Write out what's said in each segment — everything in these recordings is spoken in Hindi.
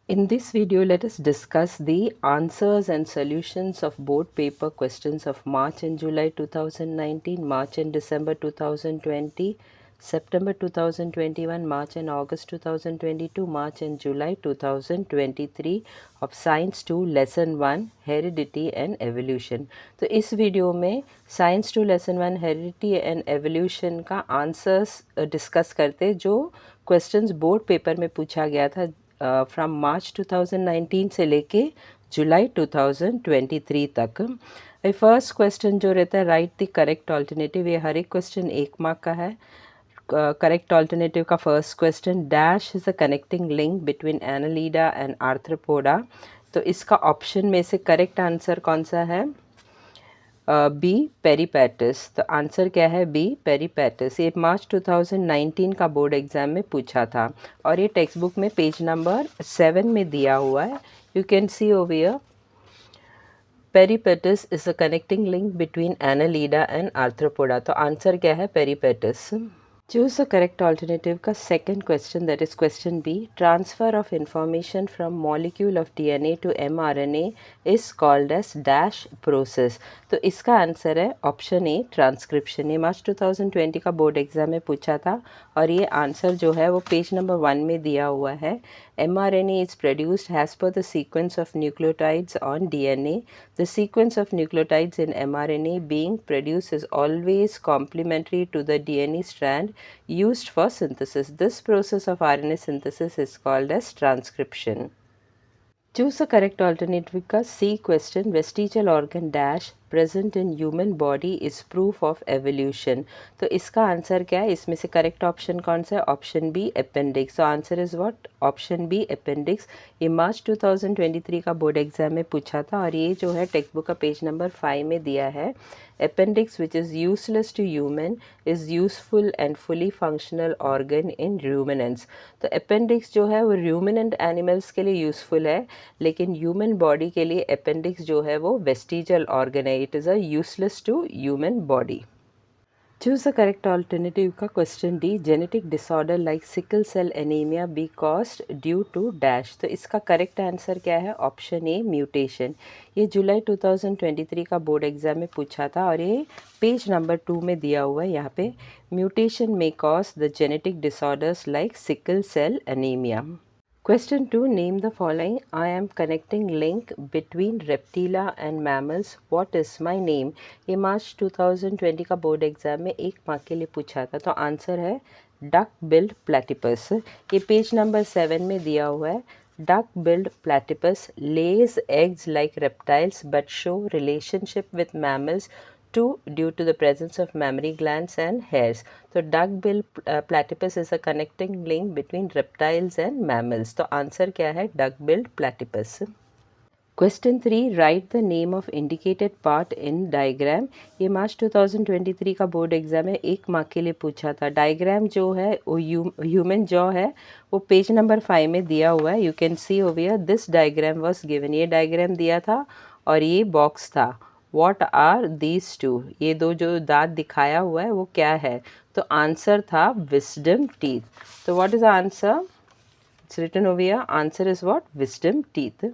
In this video, let us discuss the answers and solutions of board paper questions of March and July 2019, March and December 2020, September 2021, March and August 2022, March and July 2023 of Science 2 Lesson 1 Heredity and Evolution. तो इस वीडियो में Science 2 Lesson 1 Heredity and Evolution का आंसर्स डिस्कस करते जो क्वेश्चंस बोर्ड पेपर में पूछा गया था फ्रॉम मार्च 2019 से लेके जुलाई 2023 तक। फर्स्ट क्वेश्चन जो रहता है राइट द करेक्ट ऑल्टरनेटिव, ये हर एक क्वेश्चन 1 मार्क का है। करेक्ट ऑल्टरनेटिव का first question, dash is a connecting link between annelida and arthropoda. तो इसका ऑप्शन में से करेक्ट आंसर कौन सा है? बी पेरीपैटिस। तो आंसर क्या है? बी पेरीपैटिस। ये मार्च 2019 का बोर्ड एग्जाम में पूछा था और ये टेक्स्ट बुक में पेज नंबर 7 में दिया हुआ है। You can see over here, peripatus is a connecting link between annelida and arthropoda. तो आंसर क्या है? पेरीपैटिस। Choose the correct alternative का second question, that is question B. Transfer of information from molecule of DNA to mRNA is called as dash process. तो इसका आंसर है ऑप्शन ए ट्रांसक्रिप्शन। ये मार्च 2020 का बोर्ड एग्जाम में पूछा था और ये आंसर जो है वो पेज नंबर 1 में दिया हुआ है। mRNA is produced as per the sequence of nucleotides on DNA. The sequence of nucleotides in mRNA being produced is always complementary to the DNA strand used for synthesis. This process of RNA synthesis is called as transcription. Choose the correct alternative का C question, vestigial organ dash present in human body is proof of evolution. तो इसका आंसर क्या है? इसमें से करेक्ट ऑप्शन कौन सा है? Option B appendix. तो answer is what? Option B appendix. ये मार्च 2023 का बोर्ड एग्जाम में पूछा था और ये जो है टेक्स्ट बुक का पेज नंबर 5 में दिया है। Appendix, which is useless to human, is useful and fully functional organ in ruminants. तो अपेंडिक्स जो है वो रूमिनेंट एनिमल्स के लिए यूज़फुल है, लेकिन ह्यूमन बॉडी के लिए अपेंडिक्स जो है वो वेस्टिजियल ऑर्गन है। It is a useless to human body. Choose the correct alternative का question D, genetic disorder like sickle cell anaemia be caused due to dash. तो इसका करेक्ट आंसर क्या है? Option A mutation. ये जुलाई 2023 का बोर्ड एग्जाम में पूछा था और ये पेज नंबर 2 में दिया हुआ है। यहाँ पे म्यूटेशन में cause the genetic disorders like sickle cell anaemia. Question 2. Name the following. I am connecting link between reptila and mammals. What is my name? ये मार्च 2020 का बोर्ड एग्जाम में 1 मार्क के लिए पूछा था। तो आंसर है डक बिल्ड प्लेटिपस। ये पेज नंबर 7 में दिया हुआ है। Duck billed platypus lays eggs like reptiles but show relationship with mammals due to the presence of mammary glands and hairs. So duck-bill platypus is a connecting link between reptiles and mammals. तो आंसर क्या है? duck-billed platypus. Question 3. Write the name of indicated part in diagram. ये मार्च 2023 का बोर्ड एग्जाम है, 1 मार्क के लिए पूछा था। डायग्राम जो है वो ह्यूमन जॉ है, वो पेज नंबर 5 में दिया हुआ है। You can see over here, this diagram was given. ये डायग्राम दिया था और ये बॉक्स था। What are these two? ये दो जो दांत दिखाया हुआ है वो क्या है? तो आंसर था विजडम टीथ। तो what is the answer? It's written over here, answer is what? Wisdom teeth.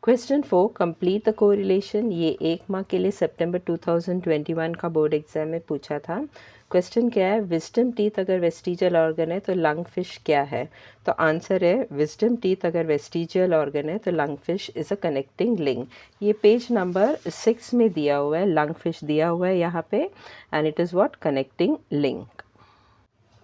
Question 4. Complete the correlation. ये 1 मार्क के लिए सितंबर 2021 का बोर्ड एग्जाम में पूछा था। क्वेश्चन क्या है? विजडम टीथ अगर वेस्टिजियल ऑर्गन है तो लंग फिश क्या है? तो आंसर है विजडम टीथ अगर वेस्टिजियल ऑर्गन है तो lung fish is a connecting link. ये पेज नंबर 6 में दिया हुआ है, लंग फिश दिया हुआ है यहाँ पे, and it is what? Connecting link.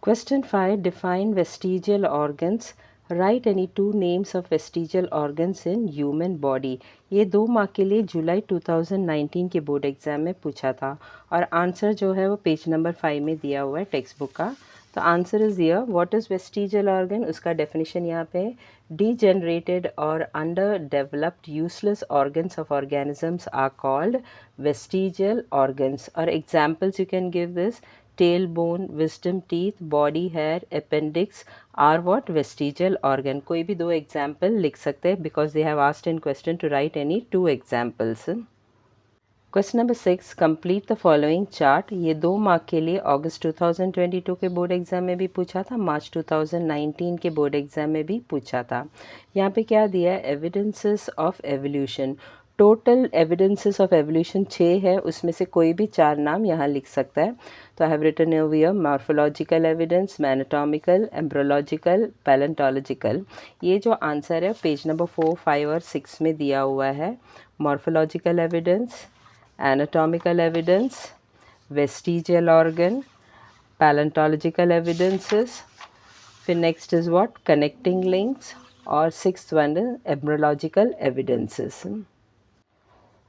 Question 5. Define vestigial organs. Write any 2 names of vestigial organs in human body. ये 2 मार्क के लिए जुलाई 2019 के बोर्ड एग्जाम में पूछा था और आंसर जो है वो पेज नंबर 5 में दिया हुआ है टेक्स्ट बुक का। तो answer is here, what is vestigial organ? उसका डेफिनेशन यहाँ पे, degenerated or underdeveloped useless organs of organisms are called vestigial organs. Or examples you can give this: tailbone, wisdom teeth, body hair, appendix are what? Vestigial organ. कोई भी 2 एग्जाम्पल लिख सकते हैं because they have asked in question to write any 2 examples. Question number 6, complete the following chart. ये 2 मार्क के लिए अगस्त 2022 के बोर्ड एग्जाम में भी पूछा था, मार्च 2019 के बोर्ड एग्जाम में भी पूछा था। यहाँ पे क्या दिया है, evidences of evolution. Total evidences of evolution 6 है, उसमें से कोई भी 4 नाम यहाँ लिख सकता है। तो I have written over here morphological evidence, anatomical, embryological, palaeontological. ये जो आंसर है पेज नंबर 4, 5 और 6 में दिया हुआ है। Morphological evidence, anatomical evidence, vestigial organ, paleontological evidences, फिर next is what, connecting links, और sixth one is embryological evidences।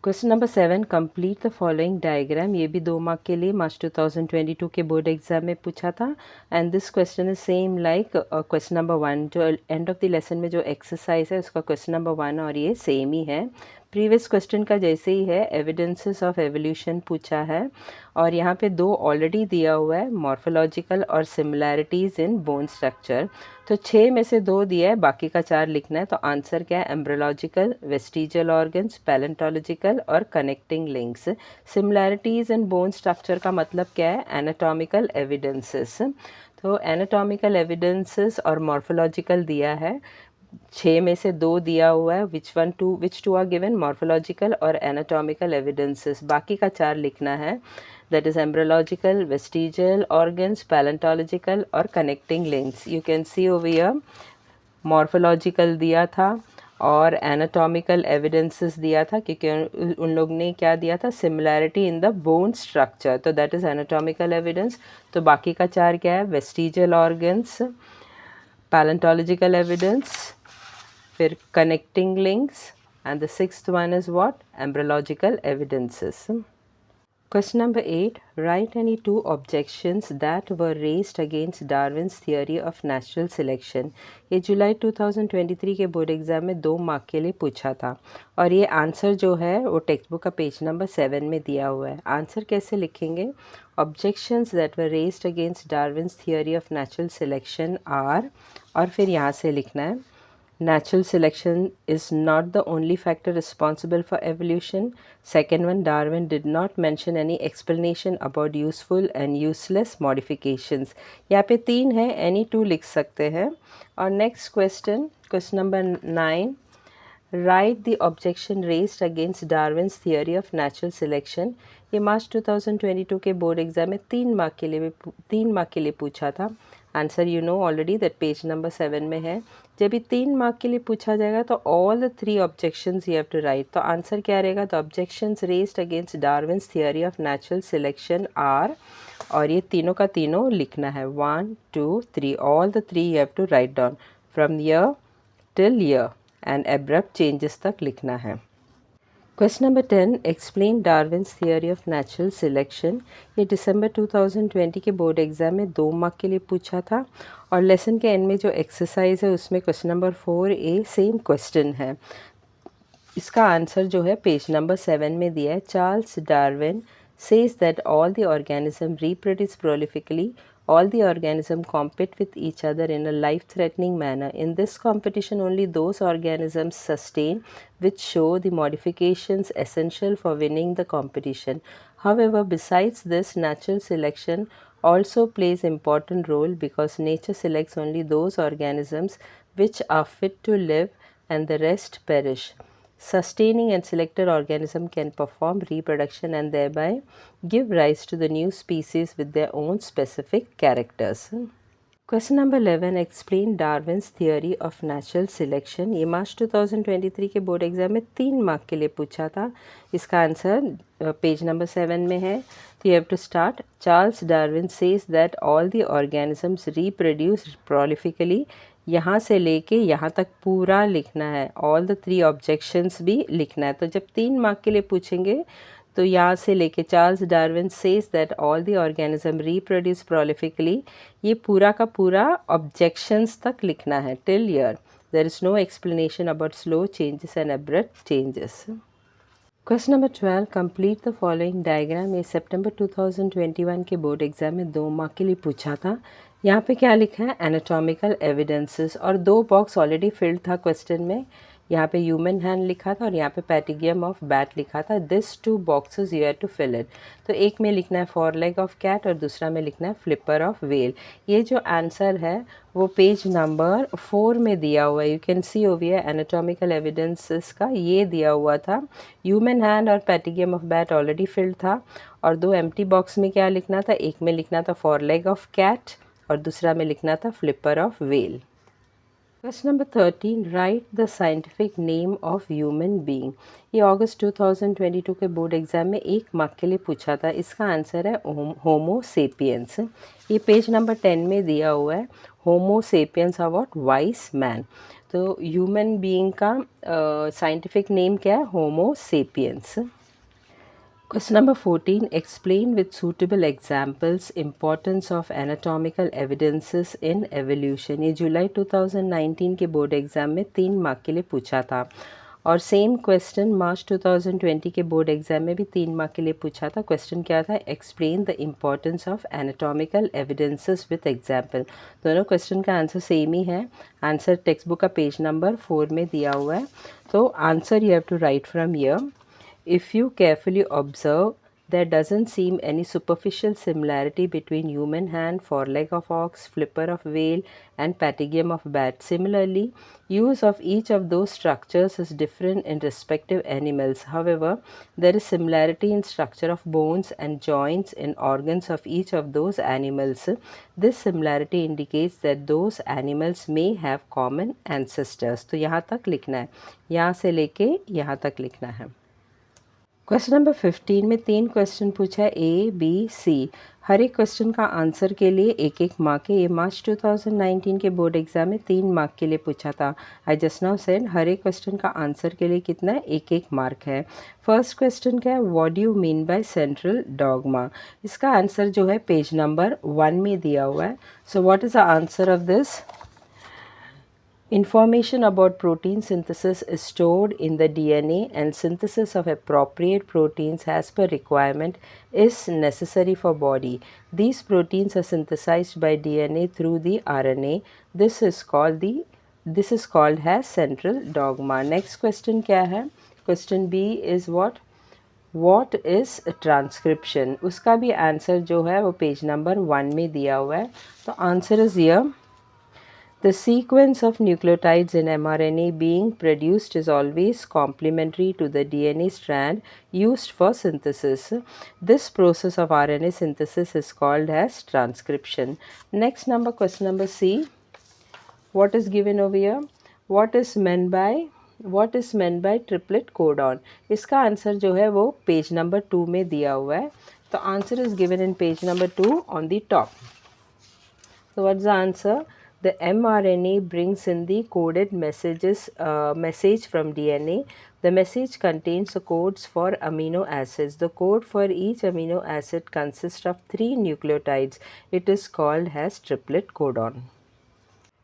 Question number 7, complete the following diagram. ये भी 2 मार्क के लिए मार्च 2022 के बोर्ड एग्जाम में पूछा था। And this question is same like question number 1, जो एंड ऑफ द लेसन में जो एक्सरसाइज है उसका क्वेश्चन नंबर 1 और ये सेम ही है, प्रीवियस क्वेश्चन का जैसे ही है। एविडेंसेस ऑफ एवोल्यूशन पूछा है और यहाँ पे 2 ऑलरेडी दिया हुआ है, मॉर्फोलॉजिकल और सिमिलैरिटीज़ इन बोन स्ट्रक्चर। तो 6 में से 2 दिया है, बाकी का 4 लिखना है। तो आंसर क्या है, एम्ब्रोलॉजिकल, वेस्टिजियल ऑर्गन्स, पैलेंटोलॉजिकल और connecting links. Similarities in bone structure का मतलब क्या है, एनाटॉमिकल एविडेंसेस। तो एनाटॉमिकल एविडेंसेस और मॉर्फोलॉजिकल दिया है, 6 में से 2 दिया हुआ है। Which two are given, morphological और एनाटॉमिकल एविडेंसेस। बाकी का 4 लिखना है, that is embryological, vestigial organs, paleontological और connecting links. You can see over here morphological दिया था और एनाटॉमिकल एविडेंसेस दिया था, क्योंकि उन लोग ने क्या दिया था, similarity in the bone structure, तो दैट इज एनाटॉमिकल एविडेंस। तो बाकी का 4 क्या है, वेस्टिजियल ऑर्गन्स, पैलेंटोलॉजिकल एविडेंस, फिर connecting links, and the sixth one is what, embryological evidences। Question number 8, write any 2 objections that were raised against Darwin's theory of natural selection। ये जुलाई 2023 के बोर्ड एग्जाम में 2 मार्क के लिए पूछा था और ये आंसर जो है वो टेक्स्ट बुक का पेज नंबर 7 में दिया हुआ है। आंसर कैसे लिखेंगे, objections that were raised against Darwin's theory of natural selection are, और फिर यहाँ से लिखना है, natural selection is not the only factor responsible for evolution. Second one, Darwin did not mention any explanation about useful and useless modifications। यहाँ पे 3 है, any 2 लिख सकते हैं। और next question, question number 9, write the objection raised against Darwin's theory of natural selection। ये मार्च 2022 के बोर्ड एग्जाम में 3 मार्क के लिए पूछा था। Answer you know already, that page number 7 में है। जब ये 3 मार्क के लिए पूछा जाएगा तो all the 3 objections you have to write. तो आंसर क्या रहेगा, the objections raised against Darwin's theory of natural selection are, और ये तीनों का तीनों लिखना है, 1 2 3, all the 3 you have to write down from year till year and abrupt changes तक लिखना है। Question number 10, explain Darwin's theory of natural selection. ये दिसंबर 2020 के बोर्ड एग्जाम में 2 मार्क के लिए पूछा था और लेसन के एंड में जो एक्सरसाइज है उसमें question number 4A same question है। इसका आंसर जो है पेज नंबर 7 में दिया है। Charles Darwin says that all the organisms reproduce prolifically, all the organisms compete with each other in a life-threatening manner. In this competition, only those organisms sustain which show the modifications essential for winning the competition. However, besides this, natural selection also plays important role because nature selects only those organisms which are fit to live and the rest perish. Sustaining and selected organism can perform reproduction and thereby give rise to the new species with their own specific characters. Question number 11, explain Darwin's theory of natural selection। ये मार्च 2023 के बोर्ड एग्जाम में 3 मार्क के लिए पूछा था। इसका आंसर पेज नंबर 7 में है। तो you have to start, Charles Darwin says that all the organisms reproduce prolifically. यहाँ से लेके यहाँ तक पूरा लिखना है, ऑल द 3 ऑब्जेक्शंस भी लिखना है। तो जब 3 मार्क के लिए पूछेंगे तो यहाँ से लेके Charles Darwin says that all the organism reproduce prolifically, ये पूरा का पूरा ऑब्जेक्शंस तक लिखना है till year. There is no explanation about slow changes and abrupt changes. Question number 12, complete the following diagram. ये सितंबर 2021 के बोर्ड एग्जाम में 2 मार्क के लिए पूछा था। यहाँ पे क्या लिखा है, एनाटॉमिकल एविडेंसेस, और 2 बॉक्स ऑलरेडी फिल्ड था क्वेश्चन में। यहाँ पे ह्यूमन हैंड लिखा था और यहाँ पे पैटिगियम ऑफ बैट लिखा था. This 2 boxes you have to fill it. तो एक में लिखना है फोर लेग ऑफ कैट और दूसरा में लिखना है फ्लिपर ऑफ वेल. ये जो आंसर है वो पेज नंबर 4 में दिया हुआ है. You can see over here anatomical evidences का ये दिया हुआ था. ह्यूमन हैंड और पैटिगियम ऑफ बैट ऑलरेडी फिल्ड था और 2 एम्प्टी बॉक्स में क्या लिखना था, एक में लिखना था फोर लेग ऑफ कैट और दूसरा में लिखना था flipper of well. Question number 13, right the scientific name of human being. ये अगस्त 2022 के बोर्ड एग्जाम में 1 मार्क के लिए पूछा था. इसका आंसर है होमो सेपियंस. ये पेज नंबर 10 में दिया हुआ है. Homo sapiens are what, wise man. तो ह्यूमन बीइंग का साइंटिफिक नेम क्या है, Homo sapiens. Question number 14. Explain with suitable examples importance of anatomical evidences in evolution. ये जुलाई 2019 के बोर्ड एग्ज़ाम में 3 मार्क के लिए पूछा था और सेम क्वेश्चन मार्च 2020 के बोर्ड एग्ज़ाम में भी 3 मार्क के लिए पूछा था. क्वेश्चन क्या था, explain the importance of anatomical evidences with example. दोनों क्वेश्चन का आंसर सेम ही है. आंसर टेक्स्ट बुक का पेज नंबर 4 में दिया हुआ है. तो answer you have to write from here. If you carefully observe, there doesn't seem any superficial similarity between human hand, foreleg of ox, flipper of whale, and patagium of bat. Similarly, use of each of those structures is different in respective animals. However, there is similarity in structure of bones and joints in organs of each of those animals. This similarity indicates that those animals may have common ancestors. तो यहाँ तक लिखना है, यहाँ से लेके यहाँ तक लिखना है. क्वेश्चन नंबर 15 में 3 क्वेश्चन पूछा है, ए बी सी. हर एक क्वेश्चन का आंसर के लिए 1-1 मार्क है. ये मार्च 2019 के बोर्ड एग्जाम में 3 मार्क के लिए पूछा था. आई जस्ट नाउ सेड हर एक क्वेश्चन का आंसर के लिए कितना है, 1-1 मार्क है. फर्स्ट क्वेश्चन क्या है, what do you mean by central dogma. इसका आंसर जो है पेज नंबर 1 में दिया हुआ है. So what is the answer of this. Information about protein synthesis is stored in the DNA, and synthesis of appropriate proteins as per requirement is necessary for body. These proteins are synthesized by DNA through the RNA. This is called as central dogma. Next question क्या है? Question B is what is transcription. उसका भी आंसर जो है वो पेज नंबर 1 में दिया हुआ है. तो answer is here. The sequence of nucleotides in mRNA being produced is always complementary to the DNA strand used for synthesis. This process of RNA synthesis is called as transcription. Next number, question number C. What is given over here? What is meant by triplet codon? इसका आंसर जो है वो पेज नंबर 2 में दिया हुआ है. तो answer is given in page number 2 on the top. So what's the answer? The mRNA brings in the coded message from DNA. The message contains the codes for amino acids. The code for each amino acid consists of 3 nucleotides. It is called as triplet codon.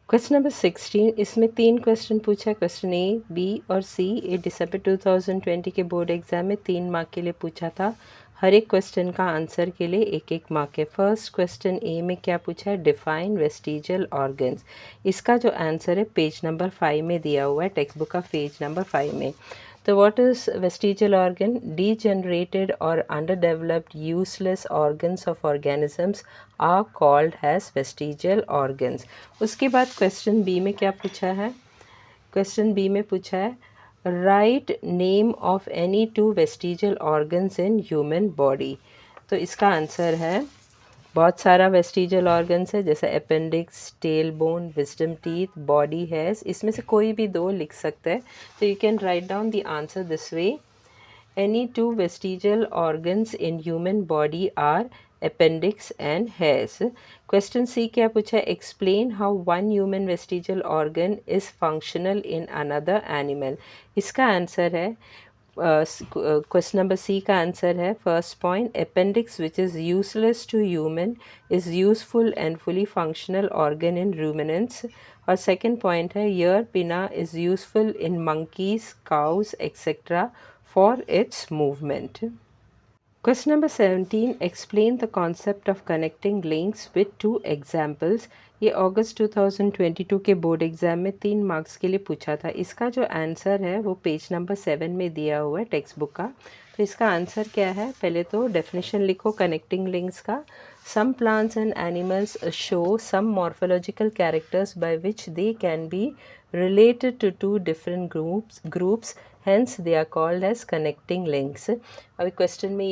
Question number 16, इसमें 3 क्वेश्चन पूछा है. क्वेश्चन ए, बी और सी. ये दिसंबर 2020 के बोर्ड एग्जाम में 3 मार्क के लिए पूछा था. हर एक क्वेश्चन का आंसर के लिए 1-1 मार्क है. फर्स्ट क्वेश्चन ए में क्या पूछा है, डिफाइन वेस्टिजियल ऑर्गन्स. इसका जो आंसर है पेज नंबर 5 में दिया हुआ है, टेक्स्ट बुक का पेज नंबर 5 में. तो what is vestigial organ? Degenerated और underdeveloped useless organs of organisms are called as vestigial organs. उसके बाद क्वेश्चन बी में क्या पूछा है, क्वेश्चन बी में पूछा है write name of any 2 vestigial organs in human body. तो इसका आंसर है बहुत सारा वेस्टिजियल ऑर्गन्स है, जैसे appendix, tail bone, wisdom teeth, body hairs. इसमें से कोई भी 2 लिख सकते हैं. तो you can write down the answer this way. Any 2 vestigial organs in human body are appendix and hairs. Question C क्या पूछा है, explain how one human vestigial organ is functional in another animal. इसका आंसर है क्वेश्चन नंबर सी का आंसर है first point, appendix which is useless to human is useful and fully functional organ in ruminants. और सेकंड पॉइंट है ear pinna is useful in monkeys, cows etcetera for its movement. Question number 17, explain the concept of connecting links with two examples. ये अगस्त 2022 के बोर्ड एग्जाम में 3 मार्क्स के लिए पूछा था. इसका जो आंसर है वो पेज नंबर 7 में दिया हुआ है टेक्स्ट बुक का. तो इसका आंसर क्या है? पहले तो डेफिनेशन लिखो कनेक्टिंग लिंक्स का. Some plants and animals show some morphological characters by which they can be related to two different groups, hence they are called as connecting links. अभी क्वेश्चन में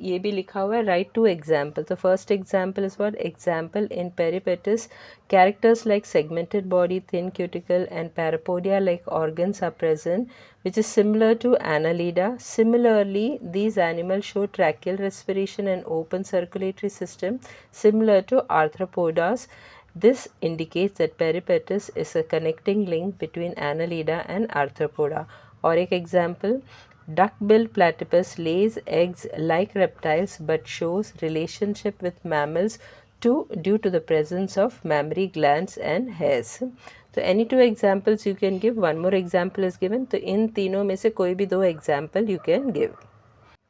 ये भी लिखा हुआ है राइट टू एग्जाम्पल. तो first example is what? Example in peripatus characters like segmented body, thin cuticle and parapodia like organs are present which is similar to Annelida. Similarly, these animals show tracheal respiration and open circulatory system similar to arthropodas. This indicates that peripatus is a connecting link between Annelida and arthropoda. और एक example, duck-billed platypus lays eggs like reptiles but shows relationship with mammals due to the presence of mammary glands and hairs. तो any two examples you can give. One more example is given. तो इन तीनों में से कोई भी 2 example you can give.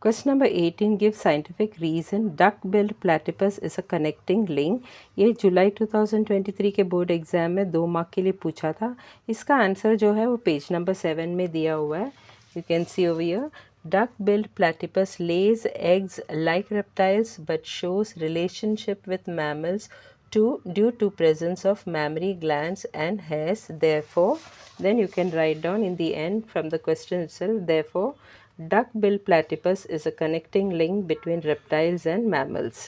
Question number 18, give scientific reason duck-billed platypus is a connecting link. ये जुलाई 2023 के बोर्ड एग्जाम में 2 मार्क के लिए पूछा था. इसका आंसर जो है वो पेज नंबर 7 में दिया हुआ है. You can see over here, duck-billed platypus lays eggs like reptiles but shows relationship with mammals due to presence of mammary glands and hairs. Therefore, then you can write down in the end from the question itself, therefore, duck-billed platypus is a connecting link between reptiles and mammals.